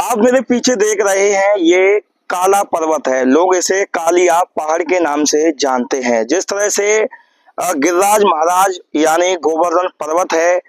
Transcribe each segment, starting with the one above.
आप मेरे पीछे देख रहे हैं, ये काला पर्वत है। लोग इसे कालिया पहाड़ के नाम से जानते हैं। जिस तरह से गिरिराज महाराज यानी गोवर्धन पर्वत है,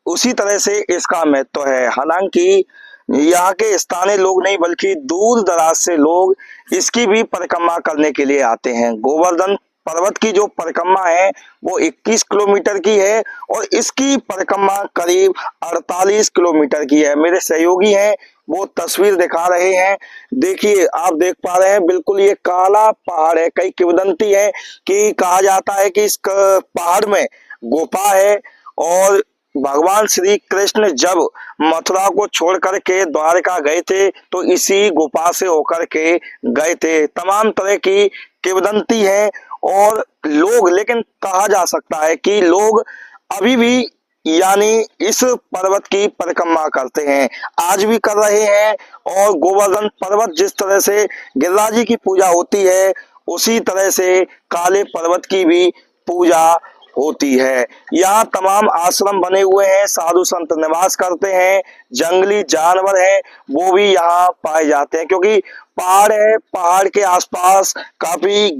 उसी तरह से इसका महत्व है। हालांकि यहाँ के स्थानीय लोग नहीं बल्कि दूर दराज से लोग इसकी भी परिक्रमा करने के लिए आते हैं। गोवर्धन पर्वत की जो परिक्रमा है वो 21 किलोमीटर की है और इसकी परिक्रमा करीब 48 किलोमीटर की है। मेरे सहयोगी हैं, वो तस्वीर दिखा रहे हैं। देखिए, आप देख पा रहे हैं, बिल्कुल ये काला पहाड़ है। कई किंवदंती है कि कहा जाता है कि इस पहाड़ में गुफा है और भगवान श्री कृष्ण जब मथुरा को छोड़ करके द्वारका गए थे तो इसी गुफा से होकर के गए थे। तमाम तरह की किंवदंती है और लोग, लेकिन कहा जा सकता है कि लोग अभी भी यानी इस पर्वत की परिक्रमा करते हैं, आज भी कर रहे हैं। और गोवर्धन पर्वत जिस तरह से गिरिराज जी की पूजा होती है, उसी तरह से काले पर्वत की भी पूजा होती है। यहाँ तमाम आश्रम बने हुए हैं, साधु संत निवास करते हैं, जंगली जानवर हैं वो भी यहाँ पाए जाते हैं। क्योंकि पहाड़ है, पहाड़ के आसपास काफी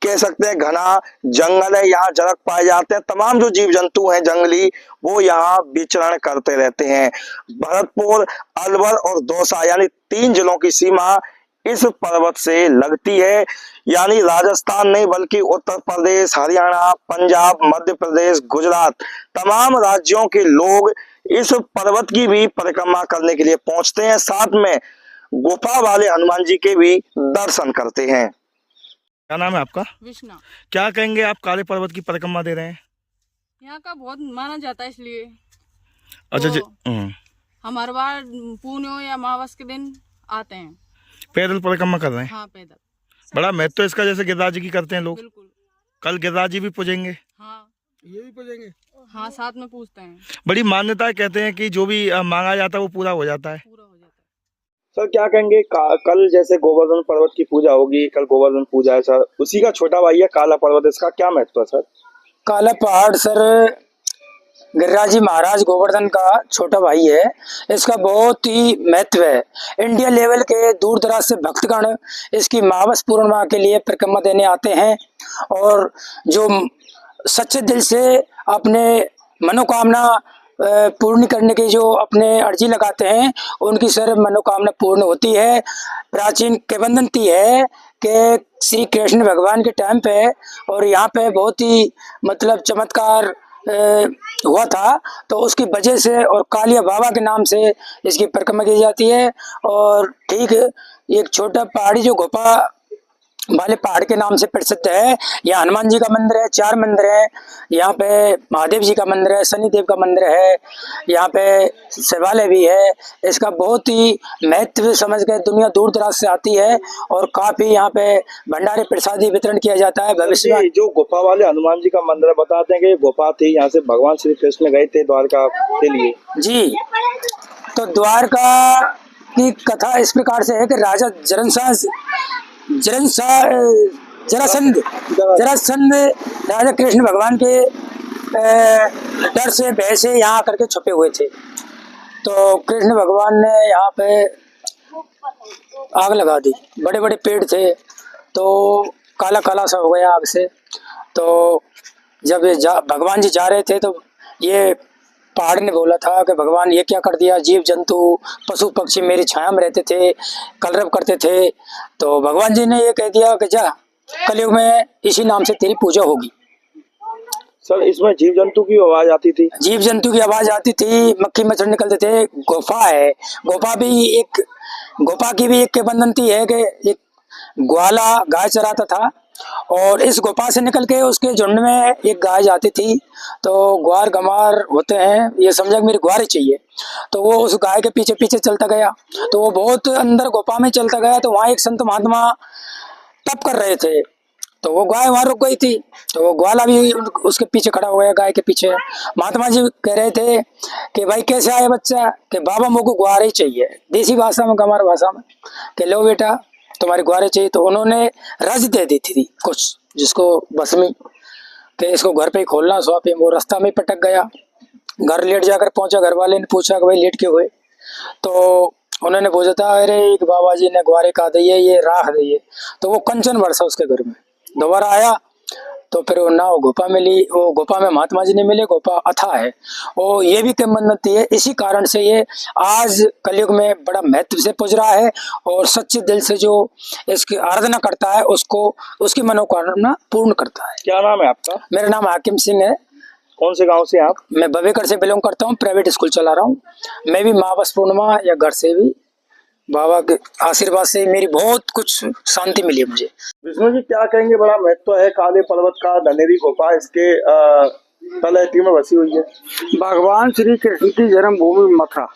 कह सकते हैं घना जंगल है, यहाँ जरक पाए जाते हैं। तमाम जो जीव जंतु हैं जंगली, वो यहाँ विचरण करते रहते हैं। भरतपुर, अलवर और दौसा यानी 3 जिलों की सीमा इस पर्वत से लगती है। यानी राजस्थान नहीं बल्कि उत्तर प्रदेश, हरियाणा, पंजाब, मध्य प्रदेश, गुजरात, तमाम राज्यों के लोग इस पर्वत की भी परिक्रमा करने के लिए पहुंचते हैं। साथ में गुफा वाले हनुमान जी के भी दर्शन करते हैं। क्या नाम है आपका? विष्णु। क्या कहेंगे आप काले पर्वत की परिक्रमा दे रहे हैं? यहाँ का बहुत माना जाता है इसलिए। अच्छा जी। हम हर बार पूर्णिमा या अमावस के दिन आते हैं। पैदल परिक्रमा कर रहे हैं? हाँ, पैदल। बड़ा महत्व है इसका, जैसे गिरिराज जी की करते हैं लोग। बिल्कुल। कल गिरिराज जी भी पूजेंगे? हाँ, ये भी पूजेंगे। हाँ, साथ में पूछते हैं। बड़ी मान्यता है, कहते हैं कि जो भी मांगा जाता है वो पूरा हो जाता है। पूरा हो जाता है। सर क्या कहेंगे, कल जैसे गोवर्धन पर्वत की पूजा होगी, कल गोवर्धन पूजा है सर, उसी का छोटा भाई है काला पर्वत, इसका क्या महत्व है सर? काला पहाड़ सर गिरिराज जी महाराज गोवर्धन का छोटा भाई है। इसका बहुत ही महत्व है। इंडिया लेवल के दूर दराज से भक्तगण इसकी मावस पूर्णिमा के लिए परिक्रमा देने आते हैं और जो सच्चे दिल से अपने मनोकामना पूर्ण करने की जो अपने अर्जी लगाते हैं, उनकी सर मनोकामना पूर्ण होती है। प्राचीन किंवदंती है कि श्री कृष्ण भगवान के टाइम पे और यहाँ पे बहुत ही मतलब चमत्कार हुआ था, तो उसकी वजह से और कालिया बाबा के नाम से इसकी परिक्रमा की जाती है। और ठीक एक छोटा पहाड़ी जो गुफा वाले पहाड़ के नाम से प्रसिद्ध है। यहाँ हनुमान जी का मंदिर है, 4 मंदिर है। यहाँ पे महादेव जी का मंदिर है, शनिदेव का मंदिर है, यहाँ पे शिवालय भी है। इसका बहुत ही महत्व समझ के दुनिया दूर दराज से आती है और काफी यहाँ पे भंडारे प्रसादी वितरण किया जाता है। भविष्य में जो गुफा वाले हनुमान जी का मंदिर है, बताते हैं कि ये गुफा थी, यहाँ से भगवान श्री कृष्ण गए थे द्वारका के लिए। जी, तो द्वारका की कथा इस प्रकार से है कि राजा जरासंध राजा कृष्ण भगवान के डर से भय से यहाँ आकर के छुपे हुए थे। तो कृष्ण भगवान ने यहाँ पे आग लगा दी। बड़े बड़े पेड़ थे तो काला काला सा हो गया आग से। तो जब भगवान जी जा रहे थे तो ये पहाड़ ने बोला था कि भगवान ये क्या कर दिया, जीव जंतु पशु पक्षी मेरी छाया में रहते थे, कलरव करते थे। तो भगवान जी ने ये कह दिया कि जा कलयुग में इसी नाम से तेरी पूजा होगी। सर इसमें जीव जंतु की आवाज आती थी? जीव जंतु की आवाज आती थी, मक्खी मच्छर निकलते थे। गुफा है, गुफा की भी एक किंवदंती है कि एक ग्वाला गाय चराता था और इस गुफा से निकल के उसके झुंड में एक गाय जाती थी। तो ग्वार गमार होते हैं, ये समझा कि मेरी ग्वार ही चाहिए। तो वो उस गाय के पीछे पीछे चलता गया, तो वो बहुत अंदर गुफा में चलता गया। तो वहाँ एक संत महात्मा तप कर रहे थे, तो वो गाय वहाँ रुक गई थी। तो वो ग्वाला भी उसके पीछे खड़ा हो गया, गाय के पीछे। महात्मा जी कह रहे थे कि भाई कैसे आया बच्चा, कि बाबा मुझको ग्वार ही चाहिए, देसी भाषा में गमार भाषा में, कि लो बेटा तुम्हारी ग्वारे चाहिए। तो उन्होंने रज दे दी थी कुछ, जिसको बसमी, कि इसको घर पे ही खोलना स्वापी। वो रास्ता में पटक गया, घर लेट जाकर पहुंचा। घर वाले ने पूछा कि भाई लेट क्यों हुए? तो उन्होंने पूछा था, अरे एक बाबा जी ने ग्वारे का दिए, ये राख दिए, तो वो कंचन बरसा उसके घर में। दोबारा आया तो फिर वो ना वो गुफा मिली, वो गुफा में महात्मा जी ने मिले, गुफा अथा है, और ये भी किंवदंती है। इसी कारण से ये आज कलयुग में बड़ा महत्व से पूज रहा है, और सच्चे दिल से जो इसकी आराधना करता है उसको उसकी मनोकामना पूर्ण करता है। क्या नाम है आपका? मेरा नाम हाकिम सिंह है। कौन से गांव से आप? मैं बवेकर से बिलोंग करता हूँ, प्राइवेट स्कूल चला रहा हूँ। मैं भी मावस पूर्णिमा या घर से भी बाबा के आशीर्वाद से मेरी बहुत कुछ शांति मिली है मुझे। विष्णु जी क्या कहेंगे, बड़ा महत्व है काले पर्वत का, धनेरी गुफा इसके तलहटी में बसी हुई है। भगवान श्री कृष्ण की जन्मभूमि मथुरा,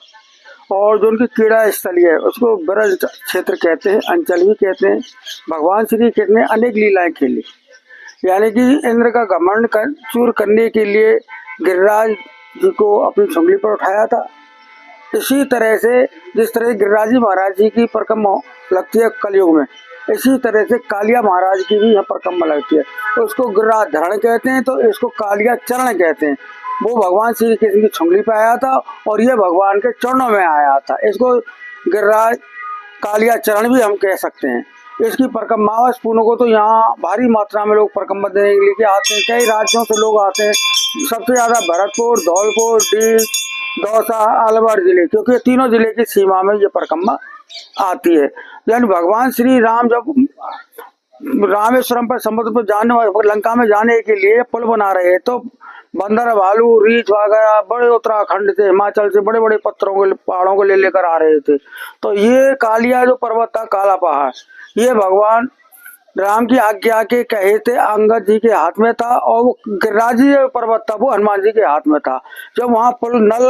और जो उनकी क्रीड़ा स्थली है उसको ब्रज क्षेत्र कहते हैं, अंचल भी कहते हैं। भगवान श्री कृष्ण ने अनेक लीलाएं खेली, यानी कि इंद्र का घमंड चूर करने के लिए गिरिराज जी को अपनी छुंगली पर उठाया था। इसी तरह से जिस तरह गिरिराज जी महाराज जी की परिक्रमा लगती है कलयुग में, इसी तरह से कालिया महाराज की भी यहाँ परिक्रमा लगती है। तो उसको गिरिराज धरण कहते हैं, तो इसको कालिया चरण कहते हैं। वो भगवान श्री कृष्ण की छुंगली पे आया था और ये भगवान के चरणों में आया था। इसको गिरिराज कालिया चरण भी हम कह सकते हैं। इसकी परिक्रमा मावस पूर्णिमा को तो यहाँ भारी मात्रा में लोग परिक्रमा देने के लिए आते हैं, कई राज्यों से लोग आते हैं। सबसे ज्यादा भरतपुर, धौलपुर, डीग, दौसा, अलवर जिले, क्योंकि तीनों जिले की सीमा में ये परिक्रमा आती है। यानी भगवान श्री राम जब रामेश्वरम पर समुद्र पर जाने, लंका में जाने के लिए पुल बना रहे तो बंदर, भालू, रीछ वगैरह बड़े उत्तराखंड से, हिमाचल से बड़े बड़े पत्थरों को, पहाड़ों को ले लेकर आ रहे थे। तो ये कालिया जो पर्वत था, काला पहाड़, ये भगवान राम की आज्ञा के कहे थे अंगद जी के हाथ में था, और वो गिरिराज जी पर्वत था वो हनुमान जी के हाथ में था। जब वहाँ पुल नल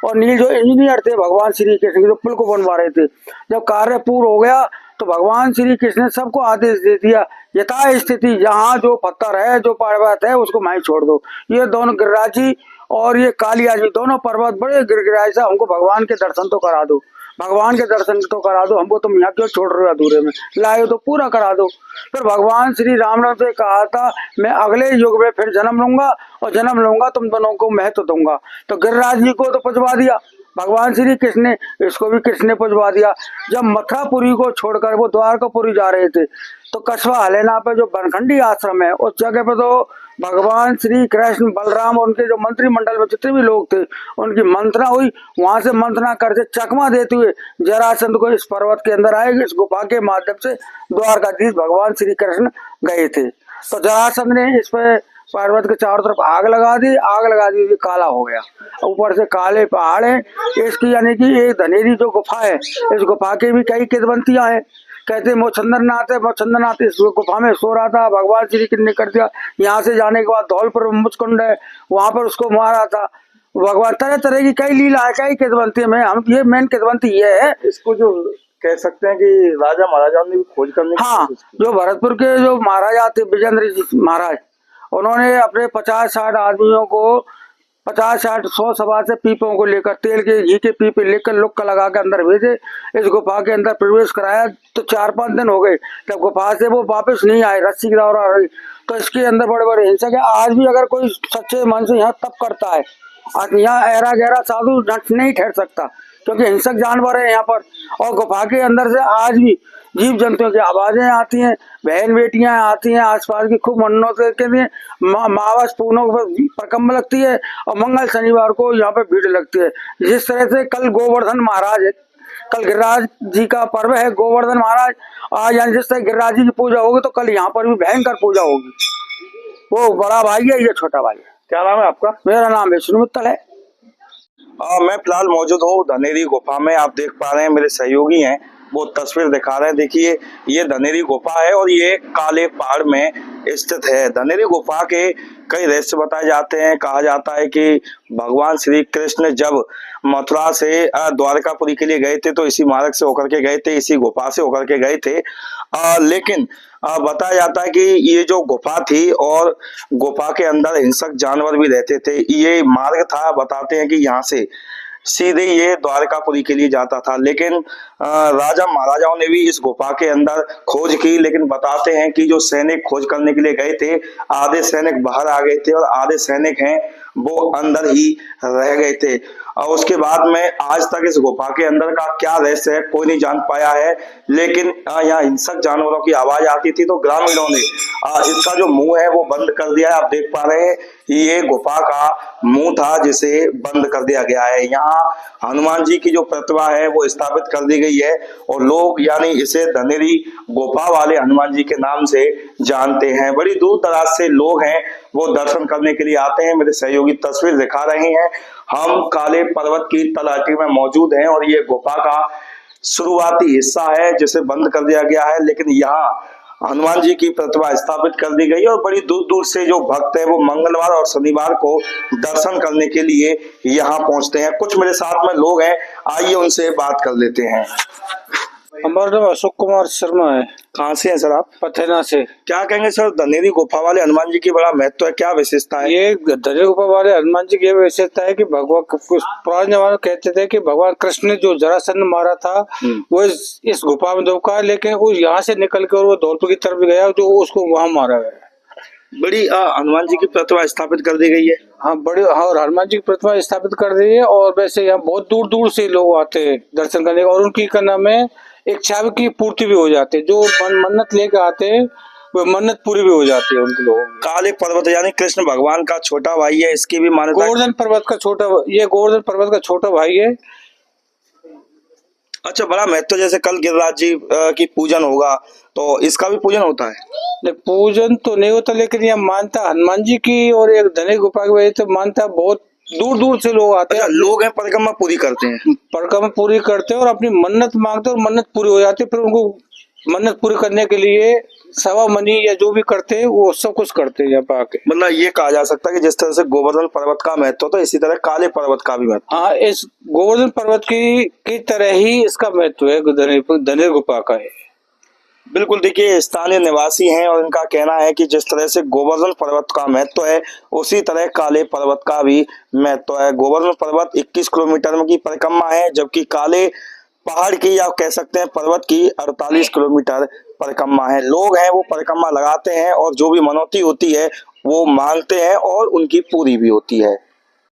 और नील जो इंजीनियर थे भगवान श्री कृष्ण जो पुल को बनवा रहे थे, जब कार्य पूर्ण हो गया तो भगवान श्री कृष्ण ने सबको आदेश दे दिया, यथा स्थिति जहाँ जो पत्थर है, जो पर्वत है, उसको वहीं छोड़ दो। ये दोनों गिरिराज जी और ये कालिया जी दोनों पर्वत बड़े गिरगिराए से, हमको भगवान के दर्शन तो करा दो, भगवान के दर्शन तो करा दो, हमको तुम यहाँ क्यों छोड़ रहे हो अधूरे में, लाए हो तो पूरा करा दो। फिर भगवान श्री राम ने से कहा था, मैं अगले युग में फिर जन्म लूंगा और जन्म लूंगा, तुम दोनों को महत्व दूंगा। तो गिरिराज जी को तो पुजवा दिया भगवान श्री कृष्ण ने, इसको भी कृष्ण ने पुजवा दिया। जब मथुरापुरी को छोड़कर वो द्वारकापुरी जा रहे थे तो कस्बा हलेना पे जो बनखंडी आश्रम है, उस जगह पे तो भगवान श्री कृष्ण, बलराम और उनके जो मंत्रिमंडल में जितने भी लोग थे उनकी मंत्रणा हुई। वहां से मंत्रणा करके चकमा देते हुए जरासंध को इस पर्वत के अंदर आए, इस गुफा के माध्यम से द्वारकाधीश भगवान श्री कृष्ण गए थे। तो जरासंध ने इस पे पर्वत के चारों तरफ आग लगा दी, आग लगा दी, काला हो गया, ऊपर से काले पहाड़ है इसकी। यानी कि एक धनेरी जो गुफा है, इस गुफा की भी कई किदवंतियां हैं। कहते मोचंद्रनाथ है, मोचंद्रनाथ इस गुफा में सो रहा था, भगवान श्री कृष्ण ने कर दिया। यहाँ से जाने के बाद धौलपुर मुचकुंड है, वहां पर उसको मारा था भगवान। तरह तरह की कई लीला है, कई किदवंती में हम ये मेन किदवंती ये है। इसको जो कह सकते हैं कि राजा महाराजाओं ने भी खोज करने की हाँ, जो भरतपुर के जो महाराजा थे विजेंद्र जी महाराज, उन्होंने अपने 50-60 आदमियों को 50-60-100 सवा से पीपों को लेकर, तेल के घी के पीपे लेकर लुक्का लगा के अंदर भेजे, इस गुफा के अंदर प्रवेश कराया। तो 4-5 दिन हो गए, तब गुफा से वो वापस नहीं आए, रस्सी की दौरा रही। तो इसके अंदर बड़े बड़े हिंसक है। आज भी अगर कोई सच्चे मन से यहाँ तप करता है, यहाँ ऐरा गहरा साधु नहीं ठहर सकता, क्योंकि हिंसक जानवर है यहाँ पर। और गुफा के अंदर से आज भी जीव जंतुओं की आवाजें आती हैं, बहन बेटियां आती हैं, आसपास की खूब मन्नतों के लिए मावस पूनों पर परिक्रमा लगती है, और मंगल शनिवार को यहाँ पे भीड़ लगती है। जिस तरह से कल गोवर्धन महाराज है, कल गिरिराज जी का पर्व है, गोवर्धन महाराज आज, यानी जिस तरह गिरिराज जी की पूजा होगी तो कल यहाँ पर भी भयंकर पूजा होगी। वो बड़ा भाई है, ये छोटा भाई है। क्या नाम है आपका? मेरा नाम विष्णु मित्तल है। मैं फिलहाल मौजूद हूँ धनेरी गुफा में। आप देख पा रहे हैं मेरे सहयोगी हैं, वो तस्वीर दिखा रहे हैं। देखिए ये धनेरी गुफा है और ये काले पहाड़ में स्थित है। धनेरी गुफा के कई रहस्य बताए जाते हैं। कहा जाता है कि भगवान श्री कृष्ण जब मथुरा से द्वारकापुरी के लिए गए थे तो इसी मार्ग से होकर के गए थे, इसी गुफा से होकर के गए थे। लेकिन बताया जाता है कि ये जो गुफा थी और गुफा के अंदर हिंसक जानवर भी रहते थे। ये मार्ग था, बताते हैं कि यहाँ से सीधे ये द्वारकापुरी के लिए जाता था। लेकिन राजा महाराजाओं ने भी इस गुफा के अंदर खोज की, लेकिन बताते हैं कि जो सैनिक खोज करने के लिए गए थे, आधे सैनिक बाहर आ गए थे और आधे सैनिक हैं वो अंदर ही रह गए थे। और उसके बाद में आज तक इस गुफा के अंदर का क्या रहस्य है कोई नहीं जान पाया है। लेकिन यहाँ हिंसक जानवरों की आवाज आती थी तो ग्रामीणों ने इसका जो मुंह है वो बंद कर दिया है। आप देख पा रहे हैं ये गुफा का मुंह था जिसे बंद कर दिया गया है। यहाँ हनुमान जी की जो प्रतिमा है वो स्थापित कर दी गई है और लोग यानी इसे धनेरी गुफा वाले हनुमान जी के नाम से जानते हैं। बड़ी दूर दराज से लोग हैं वो दर्शन करने के लिए आते हैं। मेरे सहयोगी तस्वीर दिखा रहे हैं। हम काले पर्वत की तलहटी में मौजूद हैं और ये गुफा का शुरुआती हिस्सा है जिसे बंद कर दिया गया है, लेकिन यहाँ हनुमान जी की प्रतिमा स्थापित कर दी गई और बड़ी दूर दूर से जो भक्त है वो मंगलवार और शनिवार को दर्शन करने के लिए यहाँ पहुंचते हैं। कुछ मेरे साथ में लोग हैं, आइए उनसे बात कर लेते हैं। हमारा नाम अशोक कुमार शर्मा है। कहाँ से हैं सर आप? पथेना से। क्या कहेंगे सर, धनेरी गुफा वाले हनुमान जी की बड़ा महत्व है, क्या विशेषता है? ये धनेरी गुफा वाले हनुमान जी की ये विशेषता है कि भगवान पुराने जमाने में कहते थे कि भगवान कृष्ण ने जो जरासंध मारा था वो इस गुफा में दबका, लेकिन वो यहाँ से निकल कर वो धौलपुर की तरफ गया जो उसको वहाँ मारा गया। बड़ी हनुमान जी की प्रतिमा स्थापित कर दी गई है। हाँ बड़ी, हाँ, और हनुमान जी की प्रतिमा स्थापित कर दी है और वैसे यहाँ बहुत दूर दूर से लोग आते हैं दर्शन करने और उनकी क्या नाम है इच्छा की पूर्ति भी हो जाती है। जो मन्नत लेके आते हैं वो मन्नत पूरी भी हो जाती है उनके लोगों की। काले पर्वत यानी कृष्ण भगवान का छोटा भाई है, इसकी भी मान्यता। गोवर्धन पर्वत का छोटा, ये गोवर्धन पर्वत का छोटा भाई है। अच्छा, बड़ा महत्व। जैसे कल गिरिराज जी की पूजन होगा तो इसका भी पूजन होता है? नहीं, पूजन तो नहीं होता, लेकिन यह मानता हनुमान जी की और एक धनेरी गुफा की वजह से मानता बहुत दूर दूर से लोग आते हैं। लोग हैं परिक्रमा पूरी करते हैं, परिक्रमा पूरी करते हैं और अपनी मन्नत मांगते हैं और मन्नत पूरी हो जाती है। फिर उनको मन्नत पूरी करने के लिए सवा मनी या जो भी करते हैं वो सब कुछ करते हैं यहाँ पे आके। मतलब ये कहा जा सकता है कि जिस तरह से गोवर्धन पर्वत का महत्व तो इसी तरह काले पर्वत का भी महत्व। हाँ, इस गोवर्धन पर्वत की तरह ही इसका महत्व है, धनेरी गुफा का है। बिल्कुल, देखिए स्थानीय निवासी हैं और इनका कहना है कि जिस तरह से गोवर्धन पर्वत का महत्व है उसी तरह काले पर्वत का भी महत्व है। गोवर्धन पर्वत 21 किलोमीटर की परिक्रमा है, जबकि काले पहाड़ की या कह सकते हैं पर्वत की 48 किलोमीटर परिक्रमा है। लोग हैं वो परिक्रमा लगाते हैं और जो भी मनौती होती है वो मांगते हैं और उनकी पूरी भी होती है।